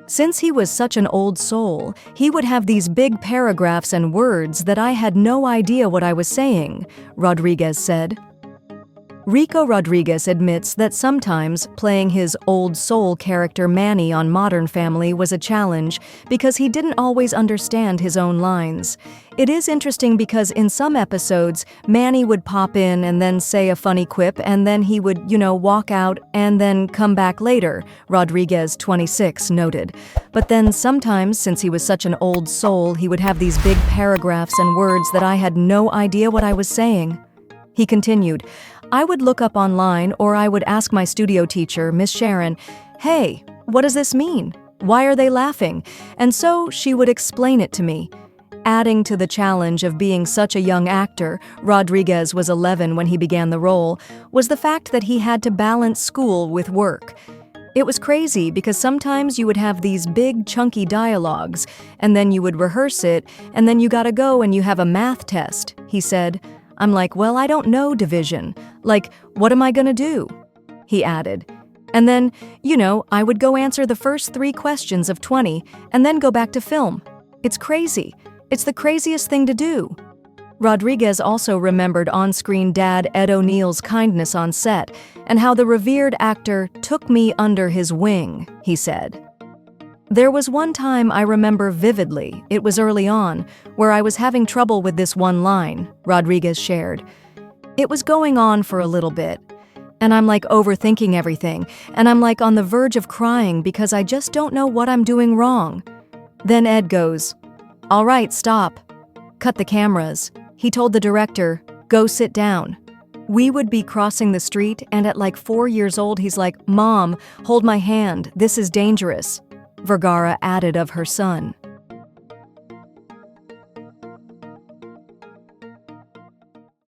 Since he was such an old soul, he would have these big paragraphs and words that I had no idea what I was saying, Rodriguez said. Rico Rodriguez admits that sometimes playing his old soul character Manny on Modern Family was a challenge because he didn't always understand his own lines. It is interesting because in some episodes, Manny would pop in and then say a funny quip and then he would, walk out and then come back later, Rodriguez, 26, noted. But then sometimes, since he was such an old soul, he would have these big paragraphs and words that I had no idea what I was saying. He continued, I would look up online or I would ask my studio teacher, Miss Sharon, hey, what does this mean? Why are they laughing? And so she would explain it to me. Adding to the challenge of being such a young actor, Rodriguez was 11 when he began the role, was the fact that he had to balance school with work. It was crazy because sometimes you would have these big chunky dialogues, and then you would rehearse it, and then you gotta go and you have a math test, he said. I'm like, well, I don't know division. Like, what am I gonna do? He added. And then, I would go answer the first 3 questions of 20 and then go back to film. It's crazy. It's the craziest thing to do. Rodriguez also remembered on-screen dad Ed O'Neill's kindness on set and how the revered actor took me under his wing, he said. There was one time I remember vividly, it was early on, where I was having trouble with this one line, Rodriguez shared. It was going on for a little bit, and I'm like overthinking everything, and I'm like on the verge of crying because I just don't know what I'm doing wrong. Then Ed goes, all right, stop. Cut the cameras. He told the director, go sit down. We would be crossing the street, and at like 4 years old, he's like, Mom, hold my hand, this is dangerous. Vergara added of her son.